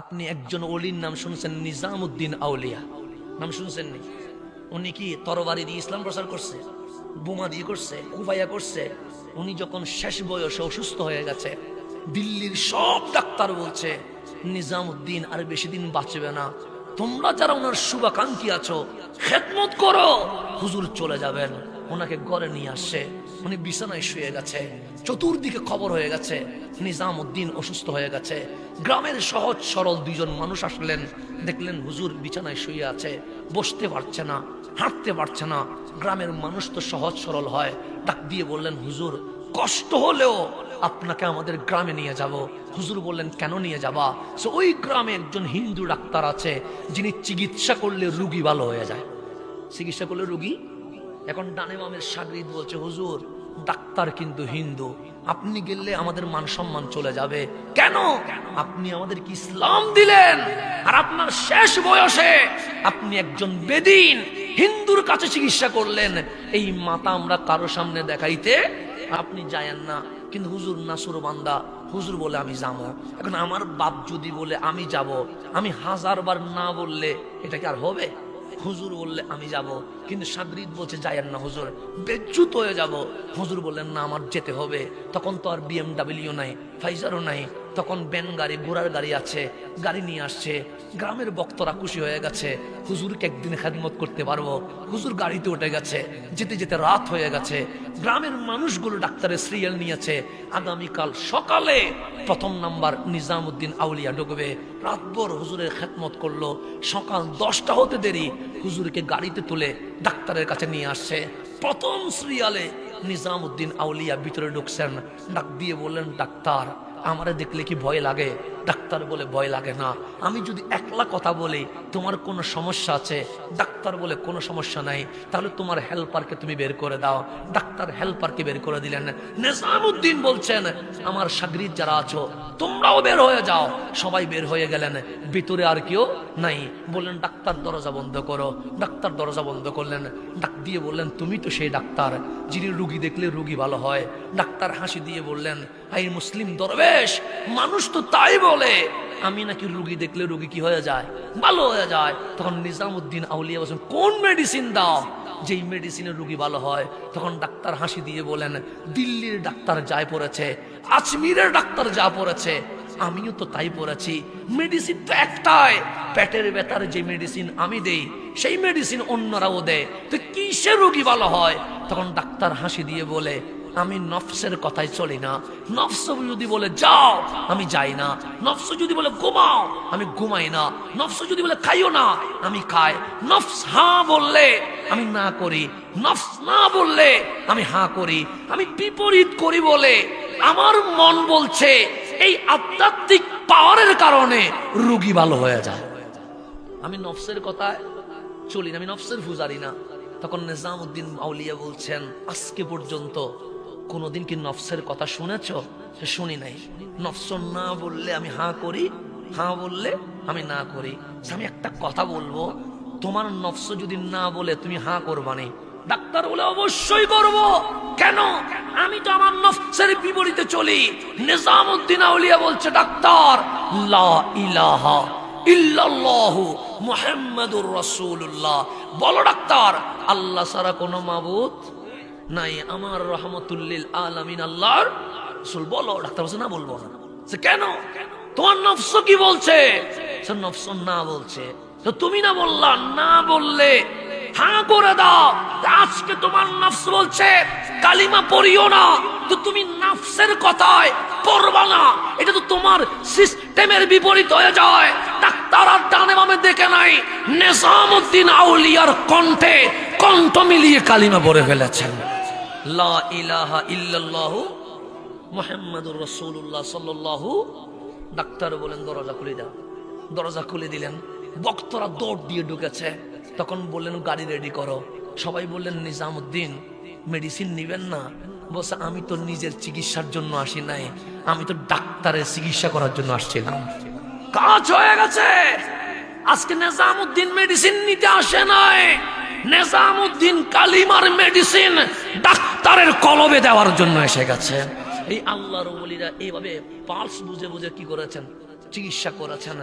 আপনি একজন ওলির নাম শুনছেন, নিজামউদ্দিন আউলিয়া নাম শুনছেন নি? উনি কি তরবারি দিয়ে ইসলাম প্রচার করছে, বোমা দিয়ে করছে, কুবাইয়া করছে? উনি যখন শেষ বয়সে অসুস্থ হয়ে গেছে, দিল্লির সব ডাক্তার বলছে নিজামউদ্দিন আর বেশি দিন বাঁচবে না, তোমরা যারা ওনার শুভাকাঙ্ক্ষী আছো খেদমত করো, হুজুর চলে যাবেন। ওনাকে ঘরে নিয়ে আসছে, উনি বিছানায় শুয়ে গেছে, চতুর্দিকে খবর হয়ে গেছে নিজামউদ্দিন অসুস্থ হয়ে গেছে। গ্রামের সহজ সরল দুইজন মানুষ আসলেন, দেখলেন হুজুর বিছানায় শুয়ে আছে, বসতে পারছে না, হাঁটতে পারছে না। গ্রামের মানুষ তো সহজ সরল হয়, ডাক দিয়ে বললেন হুজুর কষ্ট হলেও আপনাকে আমাদের গ্রামে নিয়ে যাব। হুজুর বললেন কেন নিয়ে যাবা? ওই গ্রামে একজন হিন্দু ডাক্তার আছে যিনি চিকিৎসা করলে রুগী ভালো হয়ে যায়, চিকিৎসা করলে রুগী। এখন ডানে বামের শাগরিদ বলছে হুজুর ডাক্তার কিন্তু হিন্দু, আপনি গেলে আমাদের মান সম্মান চলে যাবে। কেন? আপনি আমাদেরকে ইসলাম দিলেন, আর আপনার শেষ বয়সে আপনি একজন বেদিন হিন্দুর কাছে চিকিৎসা করলেন। এই মাথা আমরা কারো সামনে দেখাইতে আপনি যায়েন না। কিন্তু হুজুর নাসুর বান্দা, হুজুর বলে আমি যাবো। এখন আমার বাপ যদি বলে আমি যাব, আমি 1000 বার না বললে এটা কি আর হবে? হুজুর বললে আমি যাব, কিন্তু শাগরিদ বলছে যায়েন না হুজুর, বেজ্জুত হয়ে যাব। হুজুর বললেন না আমার যেতে হবে। তখন তো আর BMW নাই, ফাইজারও নাই, তখন ব্যান গাড়ি ঘোড়ার গাড়ি আছে, গাড়ি নিয়ে আসছে। গ্রামের বক্তরা খুশি হয়ে গেছে, হুজুরকে একদিন খেদমত করতে পারবো। হুজুর গাড়িতে উঠে গেছে, যেতে যেতে রাত হয়ে গেছে। গ্রামের মানুষগুলো ডাক্তারের সিরিয়াল নিয়েছে, আগামীকাল সকালে প্রথম নাম্বার নিজামউদ্দিন আউলিয়া ঢুকবে। রাতভর হুজুরের খেদমত করলো, সকাল 10টা হতে দেরি হুজুরকে গাড়িতে তুলে ডাক্তারের কাছে নিয়ে আসছে। প্রথম সিরিয়ালে নিজামউদ্দিন আউলিয়া ভিতরে ঢুকছেন, ডাক দিয়ে বললেন ডাক্তার আমারে দেখলে কি ভয় লাগে? ডাক্তার বলে ভয় লাগে না, আমি যদি একলা কথা বলি তোমার কোনো সমস্যা আছে? ডাক্তার বলে কোনো সমস্যা নাই, তাহলে তোমার হেল্পারকে তুমি বের করে দাও। ডাক্তার হেল্পারকে বের করে দিলেন। নিজামউদ্দিন বলছেন আমার শাগরিদ যারা আছো তোমরাও বের হয়ে যাও। সবাই বের হয়ে গেলেন, ভিতরে আর কেউ নাই। বললেন ডাক্তার দরজা বন্ধ করো। ডাক্তার দরজা বন্ধ করলেন, ডাক দিয়ে বললেন তুমি তো সেই ডাক্তার যিনি রুগী দেখলে রুগী ভালো হয়। ডাক্তার হাসি দিয়ে বললেন এই মুসলিম দরবেশ, মানুষ তো তাই বলে, আমি নাকি রুগী দেখলে রুগী কি হয়ে যায়? ভালো হয়ে যায়। তখন নিজামউদ্দিন আউলিয়া বলেন কোন মেডিসিন দাও যেই মেডিসিনে রুগী ভালো হয়? তখন ডাক্তার হাসি দিয়ে বলেন দিল্লির ডাক্তার যায় পড়েছে, আজমিরের ডাক্তার যা পড়েছে আমিও তো তাই পড়েছি। মেডিসিন তো একটাই, পেটের ব্যথার যে মেডিসিন আমি দেই সেই মেডিসিন অন্যরাও দেয়, তো কিসে রোগী ভালো হয়? তখন ডাক্তার হাসি দিয়ে বলে আমি নফসের কথাই চলি না। নফস যদি বলে যাও আমি যাই না, নফস যদি বলে ঘুমাও আমি ঘুমাই না, নফস যদি বলে খাইও না আমি খাই। নফস হ্যাঁ বললে আমি না করি, নফস না বললে আমি হ্যাঁ করি। আমি বিপরীত করি বলে আমার মন বলছে এই আধ্যাত্মিক পাওয়ারের কারণে রোগী ভালো হয়ে যায়। আমি নফসের কথায় চলি না, আমি নফসের পূজারি না। তখন নিজামউদ্দিন আউলিয়া বলছেন আজকে পর্যন্ত কোনোদিন কি নফসের কথা শুনেছ? শুনি নাই। নফস না বললে আমি হাঁ করি, হাঁ বললে আমি না করি। আমি একটা কথা বলবো, তোমার নফস যদি না বলে তুমি হাঁ করবানি? ডাক্তার বলে অবশ্যই করব। কেন? আমি তো আমার নফসের বিপরীতে চলি। নিজামউদ্দিন আউলিয়া বলছে ডাক্তার লা ইলাহা ইল্লাল্লাহু মুহাম্মাদুর রাসূলুল্লাহ, বলো ডাক্তার আল্লাহ ছাড়া কোনো মাবুদ নাই, আমার রহমতুল্লিল আলামিন আল্লাহর রাসূল। বলো। ডাক্তার বলছে না বলবো না। কেন? তোমার নফস কি বলছে? নফস না বলছে, তো তুমি না বললা, না বললে হাঁ করে দাও। আজকে তোমার নফস বলছে কালিমা পড়িও না, তো তুমি নফসের কথায় পড়বা না, এটা তো তোমার সিস্টেমের বিপরীত হয়ে যায়। ডাক্তার আর ডানে বামে দেখে নাই, নিজামউদ্দিন আউলিয়ার কণ্ঠে কণ্ঠ মিলিয়ে কালিমা পড়ে ফেলেছেন, লা ইলাহা ইল্লাল্লাহু মুহাম্মাদুর রাসূলুল্লাহ সাল্লাল্লাহু। ডাক্তার বলেন দরজা খুলে দাও। দরজা খুলে দিলেন, বক্তরা দৌড় দিয়ে ঢুকেছে। তখন বললেন গাড়ি রেডি করো। সবাই বললেন নিজামউদ্দিন মেডিসিন নিবেন না? বলছে আমি তো নিজের চিকিৎসার জন্য আসি নাই, আমি তো ডাক্তারের চিকিৎসা করার জন্য আসছিলাম। কাজ হয়ে গেছে। আজকে নিজামউদ্দিন মেডিসিন নিতে আসে নাই, নিজামউদ্দিন কালিমার মেডিসিন ডাক্তারের কলবে দেওয়ার জন্য এসে গেছে। এই আল্লাহর ওলিরা এইভাবে পালস বুঝে বুঝে কি করেছেন? চিকিৎসা করেছেন।